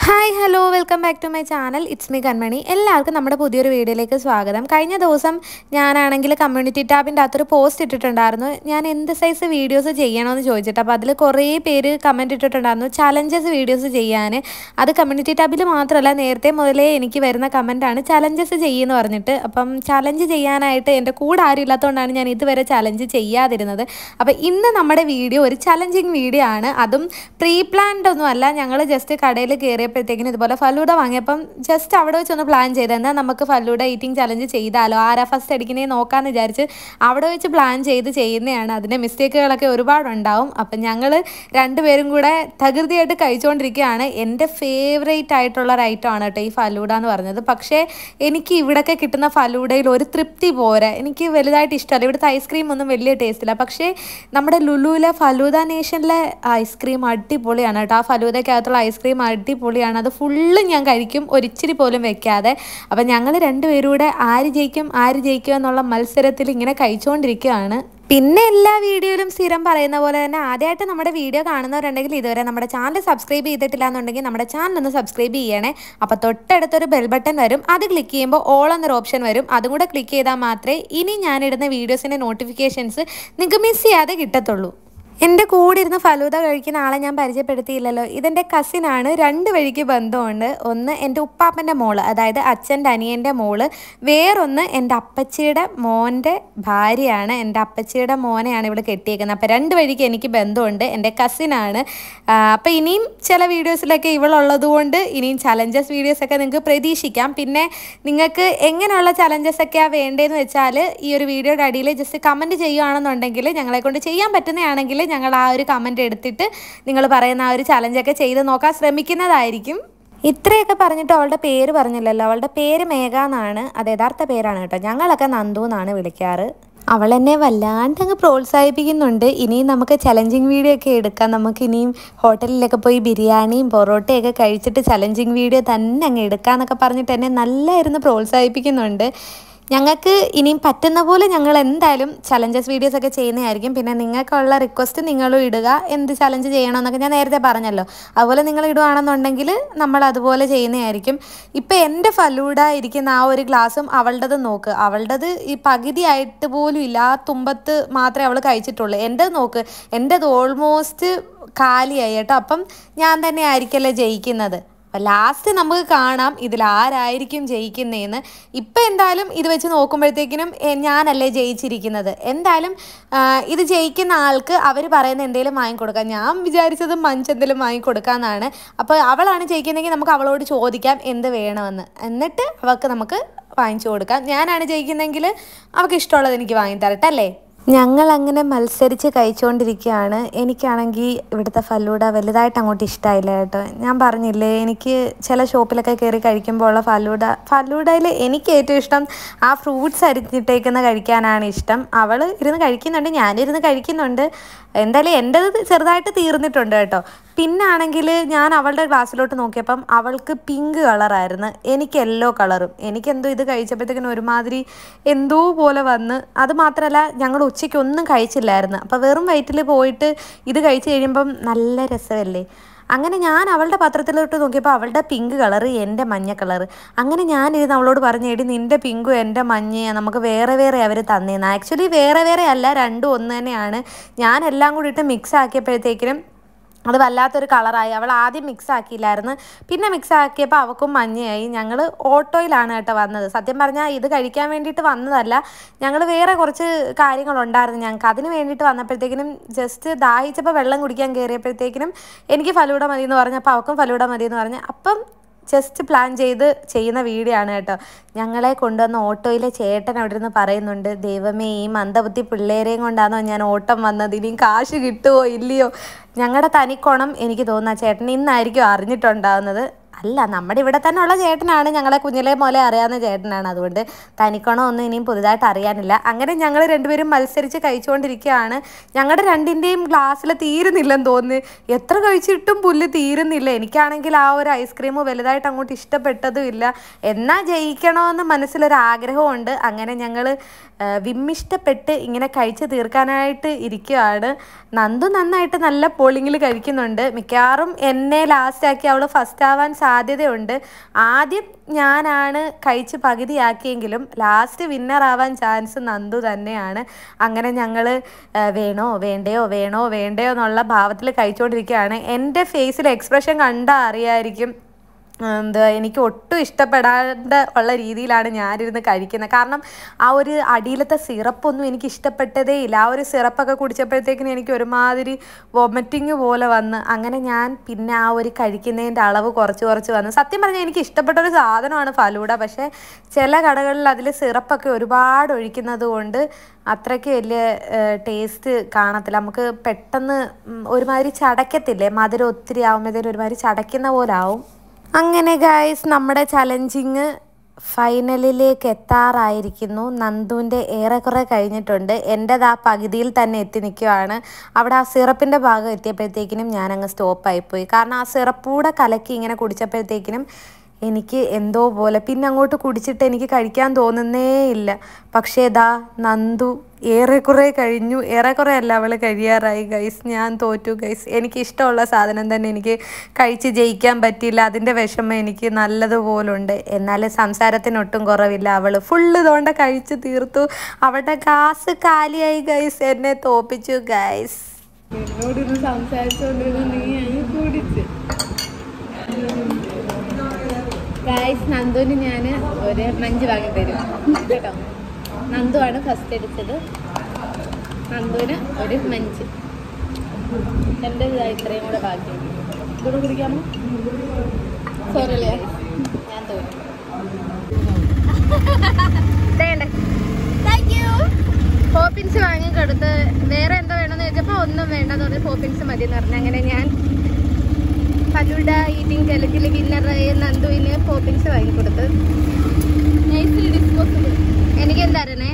Hi hello welcome back to my channel it's me Kanmani. എല്ലാവർക്കും നമ്മുടെ പുതിയൊരു വീഡിയോയിലേക്ക് സ്വാഗതം. കഴിഞ്ഞ ദിവസം ഞാനാണെങ്കിൽ കമ്മ്യൂണിറ്റി ടാബിൻ്റെ അകത്തൊരു പോസ്റ്റ് ഇട്ടിട്ടുണ്ടായിരുന്നു, ഞാൻ എന്ത് സൈസ് വീഡിയോസ് ചെയ്യണമെന്ന് ചോദിച്ചിട്ട്. അപ്പോൾ അതിൽ കുറേ പേര് കമൻറ്റ് ഇട്ടിട്ടുണ്ടായിരുന്നു ചലഞ്ചസ് വീഡിയോസ് ചെയ്യാൻ. അത് കമ്മ്യൂണിറ്റി ടാബിൽ മാത്രമല്ല, നേരത്തെ മുതലേ എനിക്ക് വരുന്ന കമൻറ്റാണ് ചലഞ്ചസ് ചെയ്യുമെന്ന് പറഞ്ഞിട്ട്. അപ്പം ചലഞ്ച് ചെയ്യാനായിട്ട് എൻ്റെ കൂടെ ആരും ഇല്ലാത്തതുകൊണ്ടാണ് ഞാൻ ഇതുവരെ ചലഞ്ച് ചെയ്യാതിരുന്നത്. അപ്പോൾ ഇന്ന് നമ്മുടെ വീഡിയോ ഒരു ചലഞ്ചിങ് വീഡിയോ ആണ്. അതും പ്രീ പ്ലാൻഡ് ഒന്നും അല്ല. ഞങ്ങൾ ജസ്റ്റ് കടയിൽ കയറിയപ്പോഴത്തേക്കിനും ഇതുപോലെ ഫലൂഡ വാങ്ങിയപ്പം ജസ്റ്റ് അവിടെ വെച്ചൊന്ന് പ്ലാൻ ചെയ്ത് എന്നാൽ നമുക്ക് ഫലൂഡ ഈറ്റിംഗ് ചലഞ്ച് ചെയ്താലോ, ആരാ ഫസ്റ്റ് അടിക്കുന്നേ നോക്കാമെന്ന് വിചാരിച്ച് അവിടെ വെച്ച് പ്ലാൻ ചെയ്ത് ചെയ്യുന്നതാണ്. അതിൻ്റെ മിസ്റ്റേക്കുകളൊക്കെ ഒരുപാടുണ്ടാവും. അപ്പം ഞങ്ങൾ രണ്ടുപേരും കൂടെ തകൃതിയായിട്ട് കഴിച്ചുകൊണ്ടിരിക്കുകയാണ്. എൻ്റെ ഫേവറേറ്റ് ആയിട്ടുള്ള ഒരു ഐറ്റം ആണ് കേട്ടോ ഈ ഫലൂഡ എന്ന് പറഞ്ഞത്. പക്ഷേ എനിക്ക് ഇവിടെയൊക്കെ കിട്ടുന്ന ഫലൂഡയിൽ ഒരു തൃപ്തി പോരാ. എനിക്ക് വലുതായിട്ട് ഇഷ്ടമല്ല. ഇവിടുത്തെ ഐസ്ക്രീം ഒന്നും വലിയ ടേസ്റ്റില്ല. പക്ഷേ നമ്മുടെ ലുലുവിലെ ഫലൂദ നേഷനിലെ ഐസ്ക്രീം അടിപൊളിയാണ് കേട്ടോ. ആ ഫലൂദയ്ക്കകത്തുള്ള ഐസ്ക്രീം അടിപൊളിയാണ്. അത് ഫുള്ള് ഞാൻ കഴിക്കും, ഒരിച്ചിരി പോലും വെക്കാതെ. അപ്പം ഞങ്ങൾ രണ്ടുപേരും കൂടെ ആര് ജയിക്കും എന്നുള്ള മത്സരത്തിൽ ഇങ്ങനെ കഴിച്ചുകൊണ്ടിരിക്കുകയാണ്. പിന്നെ എല്ലാ വീഡിയോയിലും സ്ഥിരം പറയുന്ന പോലെ തന്നെ ആദ്യമായിട്ട് നമ്മുടെ വീഡിയോ കാണുന്നവരുണ്ടെങ്കിൽ ഇതുവരെ നമ്മുടെ ചാനൽ സബ്സ്ക്രൈബ് ചെയ്തിട്ടില്ല എന്നുണ്ടെങ്കിൽ നമ്മുടെ ചാനൽ ഒന്ന് സബ്സ്ക്രൈബ് ചെയ്യണേ. അപ്പോൾ തൊട്ടടുത്തൊരു ബെൽ ബട്ടൺ വരും, അത് ക്ലിക്ക് ചെയ്യുമ്പോൾ ഓൾ എന്നൊരു ഓപ്ഷൻ വരും. അതും കൂടെ ക്ലിക്ക് ചെയ്താൽ മാത്രമേ ഇനി ഞാനിടുന്ന വീഡിയോസിൻ്റെ നോട്ടിഫിക്കേഷൻസ് നിങ്ങൾക്ക് മിസ് ചെയ്യാതെ കിട്ടത്തുള്ളൂ. എൻ്റെ കൂടെ ഇരുന്ന് ഫലൂദ കഴിക്കുന്ന ആളെ ഞാൻ പരിചയപ്പെടുത്തിയില്ലല്ലോ. ഇതെൻ്റെ കസിനാണ്. രണ്ട് വഴിക്ക് ബന്ധമുണ്ട്. ഒന്ന് എൻ്റെ ഉപ്പാപ്പൻ്റെ മോള്, അതായത് അച്ഛൻ്റെ അനിയൻ്റെ മോള്. വേറൊന്ന് എൻ്റെ അപ്പച്ചിയുടെ മോൻ്റെ ഭാര്യയാണ്. എൻ്റെ അപ്പച്ചിയുടെ മോനെയാണ് ഇവിടെ കെട്ടിയേക്കുന്നത്. അപ്പോൾ രണ്ട് വഴിക്ക് എനിക്ക് ബന്ധമുണ്ട്. എൻ്റെ കസിനാണ്. അപ്പോൾ ഇനിയും ചില വീഡിയോസിലൊക്കെ ഇവളുള്ളത് കൊണ്ട് ഇനിയും ചലഞ്ചസ് വീഡിയോസൊക്കെ നിങ്ങൾക്ക് പ്രതീക്ഷിക്കാം. പിന്നെ നിങ്ങൾക്ക് എങ്ങനെയുള്ള ചലഞ്ചസൊക്കെയാണ് വേണ്ടതെന്ന് വെച്ചാൽ ഈ ഒരു വീഡിയോയുടെ അടിയിൽ ജസ്റ്റ് കമൻറ്റ് ചെയ്യുകയാണെന്നുണ്ടെങ്കിൽ ഞങ്ങളെക്കൊണ്ട് ചെയ്യാൻ പറ്റുന്നതാണെങ്കിൽ ഞങ്ങൾ ആ ഒരു കമൻറ്റ് എടുത്തിട്ട് നിങ്ങൾ പറയുന്ന ആ ഒരു ചലഞ്ചൊക്കെ ചെയ്ത് നോക്കാൻ ശ്രമിക്കുന്നതായിരിക്കും. ഇത്രയൊക്കെ പറഞ്ഞിട്ട് അവളുടെ പേര് പറഞ്ഞില്ലല്ലോ. അവളുടെ പേര് മേഘ എന്നാണ്. അത് യഥാർത്ഥ പേരാണ് കേട്ടോ. ഞങ്ങളൊക്കെ നന്ദു എന്നാണ് വിളിക്കാറ്. അവൾ എന്നെ വല്ലാണ്ട് അങ്ങ് പ്രോത്സാഹിപ്പിക്കുന്നുണ്ട്. ഇനിയും നമുക്ക് ചലഞ്ചിങ് വീഡിയോ ഒക്കെ എടുക്കാം. നമുക്ക് ഇനിയും ഹോട്ടലിലൊക്കെ പോയി ബിരിയാണിയും പൊറോട്ടയൊക്കെ കഴിച്ചിട്ട് ചലഞ്ചിങ് വീഡിയോ തന്നെ അങ്ങ് എടുക്കാമെന്നൊക്കെ പറഞ്ഞിട്ട് എന്നെ നല്ലായിരുന്നു പ്രോത്സാഹിപ്പിക്കുന്നുണ്ട്. ഞങ്ങൾക്ക് ഇനിയും പറ്റുന്ന പോലെ ഞങ്ങൾ എന്തായാലും ചലഞ്ചസ് വീഡിയോസൊക്കെ ചെയ്യുന്നതായിരിക്കും. പിന്നെ നിങ്ങൾക്കുള്ള റിക്വസ്റ്റ് നിങ്ങളും ഇടുക, എന്ത് ചലഞ്ച് ചെയ്യണമെന്നൊക്കെ ഞാൻ നേരത്തെ പറഞ്ഞല്ലോ. അതുപോലെ നിങ്ങൾ ഇടുകയാണെന്നുണ്ടെങ്കിൽ നമ്മൾ അതുപോലെ ചെയ്യുന്നതായിരിക്കും. ഇപ്പം എൻ്റെ ഫലൂഡ ഇരിക്കുന്ന ആ ഒരു ഗ്ലാസും അവളുടേത് നോക്ക്. അവളുടേത് ഈ പകുതിയായിട്ട് പോലും ഇല്ല. ആ തുമ്പത്ത് മാത്രമേ അവൾ കഴിച്ചിട്ടുള്ളൂ. എൻ്റെത് നോക്ക്, എൻ്റെത് ഓൾമോസ്റ്റ് കാലിയായി കേട്ടോ. അപ്പം ഞാൻ തന്നെ ആയിരിക്കല്ലേ ജയിക്കുന്നത്. അപ്പോൾ ലാസ്റ്റ് നമുക്ക് കാണാം ഇതിലാരായിരിക്കും ജയിക്കുന്നതെന്ന്. ഇപ്പം എന്തായാലും ഇത് വെച്ച് നോക്കുമ്പോഴത്തേക്കിനും ഞാനല്ലേ ജയിച്ചിരിക്കുന്നത്. എന്തായാലും ഇത് ജയിക്കുന്ന ആൾക്ക് അവർ പറയുന്ന എന്തെങ്കിലും വാങ്ങിക്കൊടുക്കാം. ഞാൻ വിചാരിച്ചത് മഞ്ചെന്തെങ്കിലും വാങ്ങിക്കൊടുക്കാമെന്നാണ്. അപ്പോൾ അവളാണ് ജയിക്കുന്നതെങ്കിൽ നമുക്ക് അവളോട് ചോദിക്കാം എന്ത് വേണമെന്ന്. എന്നിട്ട് അവൾക്ക് നമുക്ക് വാങ്ങിച്ചു കൊടുക്കാം. ഞാനാണ് ജയിക്കുന്നതെങ്കിൽ അവൾക്ക് ഇഷ്ടമുള്ളത് എനിക്ക് വാങ്ങിത്തരട്ടെ അല്ലേ. ഞങ്ങൾ അങ്ങനെ മത്സരിച്ച് കഴിച്ചുകൊണ്ടിരിക്കുകയാണ്. എനിക്കാണെങ്കിൽ ഇവിടുത്തെ ഫലൂഡ വലുതായിട്ട് അങ്ങോട്ട് ഇഷ്ടമായില്ല കേട്ടോ. ഞാൻ പറഞ്ഞില്ലേ, എനിക്ക് ചില ഷോപ്പിലൊക്കെ കയറി കഴിക്കുമ്പോൾ ഉള്ള ഫലൂഡയിൽ എനിക്ക് ഏറ്റവും ഇഷ്ടം ആ ഫ്രൂട്ട്സ് അരിഞ്ഞിട്ടേക്കുന്ന കഴിക്കാനാണ് ഇഷ്ടം. അവൾ ഇരുന്ന് കഴിക്കുന്നുണ്ട്, ഞാനിരുന്ന് കഴിക്കുന്നുണ്ട്. എന്തായാലും എൻ്റെത് ചെറുതായിട്ട് തീർന്നിട്ടുണ്ട് കേട്ടോ. പിന്നാണെങ്കിൽ ഞാൻ അവളുടെ ഗ്ലാസ്സിലോട്ട് നോക്കിയപ്പം അവൾക്ക് പിങ്ക് കളറായിരുന്നു, എനിക്ക് യെല്ലോ കളറും. എനിക്കെന്തോ ഇത് കഴിച്ചപ്പോഴത്തേക്കിനും ഒരുമാതിരി എന്തോ പോലെ വന്ന്. അത് മാത്രമല്ല ഞങ്ങൾ ഉച്ചയ്ക്ക് ഒന്നും കഴിച്ചില്ലായിരുന്നു. അപ്പോൾ വെറും വയറ്റിൽ പോയിട്ട് ഇത് കഴിച്ച് കഴിയുമ്പം നല്ല രസമല്ലേ. അങ്ങനെ ഞാൻ അവളുടെ പത്രത്തിലോട്ട് നോക്കിയപ്പോൾ അവളുടെ പിങ്ക് കളറ്, എൻ്റെ മഞ്ഞ കളറ്. അങ്ങനെ ഞാനിരുന്ന് അവളോട് പറഞ്ഞു, എടി നിൻ്റെ പിങ്കും എൻ്റെ മഞ്ഞയാണ്, നമുക്ക് വേറെ വേറെ അവർ തന്നേന്ന്. ആക്ച്വലി വേറെ വേറെ അല്ല, രണ്ടും ഒന്ന് തന്നെയാണ്. ഞാൻ എല്ലാം കൂടി ഇട്ട് മിക്സ് ആക്കിയപ്പോഴത്തേക്കിനും അത് വല്ലാത്തൊരു കളറായി. അവൾ ആദ്യം മിക്സ് ആക്കിയില്ലായിരുന്നു, പിന്നെ മിക്സ് ആക്കിയപ്പോൾ അവൾക്കും മഞ്ഞയായി. ഞങ്ങൾ ഓട്ടോയിലാണ് കേട്ടോ വന്നത്. സത്യം പറഞ്ഞാൽ ഇത് കഴിക്കാൻ വേണ്ടിയിട്ട് വന്നതല്ല. ഞങ്ങൾ വേറെ കുറച്ച് കാര്യങ്ങളുണ്ടായിരുന്നു ഞങ്ങൾക്ക്. അതിന് വേണ്ടിയിട്ട് വന്നപ്പോഴത്തേക്കിനും ജസ്റ്റ് ദാഹിച്ചപ്പോൾ വെള്ളം കുടിക്കാൻ കയറിയപ്പോഴത്തേക്കിനും എനിക്ക് ഫലൂഡ മതി എന്ന് പറഞ്ഞപ്പോൾ അവൾക്കും ഫലൂഡ മതി എന്ന് പറഞ്ഞ് അപ്പം ജസ്റ്റ് പ്ലാൻ ചെയ്ത് ചെയ്യുന്ന വീഡിയോ ആണ് കേട്ടോ. ഞങ്ങളെ കൊണ്ടുവന്ന ഓട്ടോയിലെ ചേട്ടൻ അവിടെ നിന്ന് പറയുന്നുണ്ട്, ദൈവമേ ഈ മന്ദബുദ്ധി പിള്ളേരെയും കൊണ്ടാണോ ഞാൻ ഓട്ടം വന്നത്, ഇനിയും കാശ് കിട്ടുമോ ഇല്ലയോ. ഞങ്ങളുടെ തനിക്കോണം എനിക്ക് തോന്നുന്നു ചേട്ടൻ ഇന്നായിരിക്കും അറിഞ്ഞിട്ടുണ്ടാകുന്നത്. അല്ല, നമ്മുടെ ഇവിടെ തന്നെ ഉള്ള ചേട്ടനാണ്, ഞങ്ങളെ കുഞ്ഞിലെ പോലെ അറിയാവുന്ന ചേട്ടനാണ്. അതുകൊണ്ട് തനിക്കണോ ഒന്നും ഇനിയും പുതുതായിട്ട് അറിയാനില്ല. അങ്ങനെ ഞങ്ങൾ രണ്ടുപേരും മത്സരിച്ച് കഴിച്ചുകൊണ്ടിരിക്കുകയാണ്. ഞങ്ങളുടെ രണ്ടിൻ്റെയും ഗ്ലാസ്സിൽ തീരുന്നില്ലെന്ന് തോന്നുന്നു. എത്ര കഴിച്ചിട്ടും പുല്ല് തീരുന്നില്ല. എനിക്കാണെങ്കിൽ ആ ഒരു ഐസ്ക്രീം വലുതായിട്ട് അങ്ങോട്ട് ഇഷ്ടപ്പെട്ടതും ഇല്ല. എന്നാൽ ജയിക്കണമെന്ന് മനസ്സിലൊരാഗ്രഹമുണ്ട്. അങ്ങനെ ഞങ്ങൾ വിമ്മിഷ്ടപ്പെട്ട് ഇങ്ങനെ കഴിച്ച് തീർക്കാനായിട്ട് ഇരിക്കുകയാണ്. നന്ദു നന്നായിട്ട് നല്ല പോളിങ്ങിൽ കഴിക്കുന്നുണ്ട്. മിക്കവാറും എന്നെ ലാസ്റ്റാക്കി അവൾ ഫസ്റ്റ് ആവാൻ സാധ്യതയുണ്ട്. ആദ്യം ഞാനാണ് കഴിച്ച് പകുതിയാക്കിയെങ്കിലും ലാസ്റ്റ് വിന്നറാവാൻ ചാൻസ് നന്ദു തന്നെയാണ്. അങ്ങനെ ഞങ്ങൾ വേണോ വേണ്ടയോ എന്നുള്ള ഭാവത്തിൽ കഴിച്ചുകൊണ്ടിരിക്കുകയാണ്. എൻ്റെ ഫേസിൽ എക്സ്പ്രഷൻ കണ്ടാൽ അറിയായിരിക്കും എനിക്ക് ഒട്ടും ഇഷ്ടപ്പെടാണ്ട് ഉള്ള രീതിയിലാണ് ഞാനിരുന്ന് കഴിക്കുന്നത്. കാരണം ആ ഒരു അടിയിലത്തെ സിറപ്പൊന്നും എനിക്ക് ഇഷ്ടപ്പെട്ടതേ ഇല്ല. ആ ഒരു സിറപ്പൊക്കെ കുടിച്ചപ്പോഴത്തേക്കിനും എനിക്ക് ഒരുമാതിരി വൊമിറ്റിങ് പോലെ വന്ന് അങ്ങനെ ഞാൻ പിന്നെ ആ ഒരു കഴിക്കുന്നതിൻ്റെ അളവ് കുറച്ച് വന്നു. സത്യം പറഞ്ഞാൽ എനിക്ക് ഇഷ്ടപ്പെട്ടൊരു സാധനമാണ് ഫലൂഡ. പക്ഷേ ചില കടകളിൽ അതിൽ സിറപ്പൊക്കെ ഒരുപാട് ഒഴിക്കുന്നത് കൊണ്ട് അത്രയ്ക്ക് വലിയ ടേസ്റ്റ് കാണത്തില്ല. നമുക്ക് പെട്ടെന്ന് ഒരുമാതിരി ചടയ്ക്കത്തില്ലേ, മധുരം ഒത്തിരി ആകുമ്പോഴത്തേനും ഒരുമാതിരി ചടയ്ക്കുന്ന പോലെ ആവും. അങ്ങനെ ഗൈസ് നമ്മുടെ ചലഞ്ചിങ് ഫൈനലിലേക്ക് എത്താറായിരിക്കുന്നു. നന്ദുവിൻ്റെ ഏറെക്കുറെ കഴിഞ്ഞിട്ടുണ്ട്. എൻ്റെത് ആ പകുതിയിൽ തന്നെ എത്തി നിൽക്കുകയാണ്. അവിടെ ആ സിറപ്പിൻ്റെ ഭാഗം എത്തിയപ്പോഴത്തേക്കിനും ഞാനങ്ങ് സ്റ്റോപ്പായിപ്പോയി. കാരണം ആ സിറപ്പൂടെ കലക്കി ഇങ്ങനെ കുടിച്ചപ്പോഴത്തേക്കിനും എനിക്ക് എന്തോ പോലെ പിന്നെ അങ്ങോട്ട് കുടിച്ചിട്ട് എനിക്ക് കഴിക്കാൻ തോന്നുന്നേ ഇല്ല. പക്ഷേ ഇതാ നന്ദു ഏറെക്കുറെ കഴിഞ്ഞു. ഏറെക്കുറെ അല്ല, അവൾ കഴിയാറായി ഗൈസ്. ഞാൻ തോറ്റു ഗൈസ്. എനിക്കിഷ്ടമുള്ള സാധനം തന്നെ എനിക്ക് കഴിച്ച് ജയിക്കാൻ പറ്റിയില്ല. അതിൻ്റെ വിഷമം എനിക്ക് നല്ലതുപോലുണ്ട്. എന്നാലും സംസാരത്തിനൊട്ടും കുറവില്ല. അവൾ ഫുള്ള് തോണ്ട കഴിച്ച് തീർത്തു. അവളുടെ ഗ്ലാസ് കാലിയായി ഗൈസ്. എന്നെ തോപ്പിച്ചു ഗൈസ്. എന്നോടൊന്ന് സംസാരിച്ചുകൊണ്ടിരുന്ന നീ അങ്ങ് കുടിച്ച് ഗൈസ്. നന്ദുവിന് ഞാൻ ഒരു മഞ്ച് വാങ്ങി തരും കേട്ടോ. നന്ദു ആണ് ഫസ്റ്റ് അടിച്ചത്. നന്ദുവിന് ഒരു മഞ്ച്. എൻ്റെ ഇത്രയും കൂടെ ബാക്കി. ഇതോടെ കുടിക്കാമോ? സോറി അല്ലേ, ഞാൻ തോന്നി. Thank you. പോപ്പിൻസ് വാങ്ങിക്കൊടുത്ത് വേറെ എന്താ വേണമെന്ന് ചോദിച്ചപ്പോൾ ഒന്നും വേണ്ടെന്ന് പറഞ്ഞ് പോപ്പിൻസ് മതി എന്ന് പറഞ്ഞു. അങ്ങനെ ഞാൻ ഫലൂഡ ഈറ്റിംഗ് ചലഞ്ചിൽ വിന്നറായ നന്ദുവിന് പോപ്പിൻസ് വാങ്ങിക്കൊടുത്ത്. എനിക്കെന്താ അറിയണേ,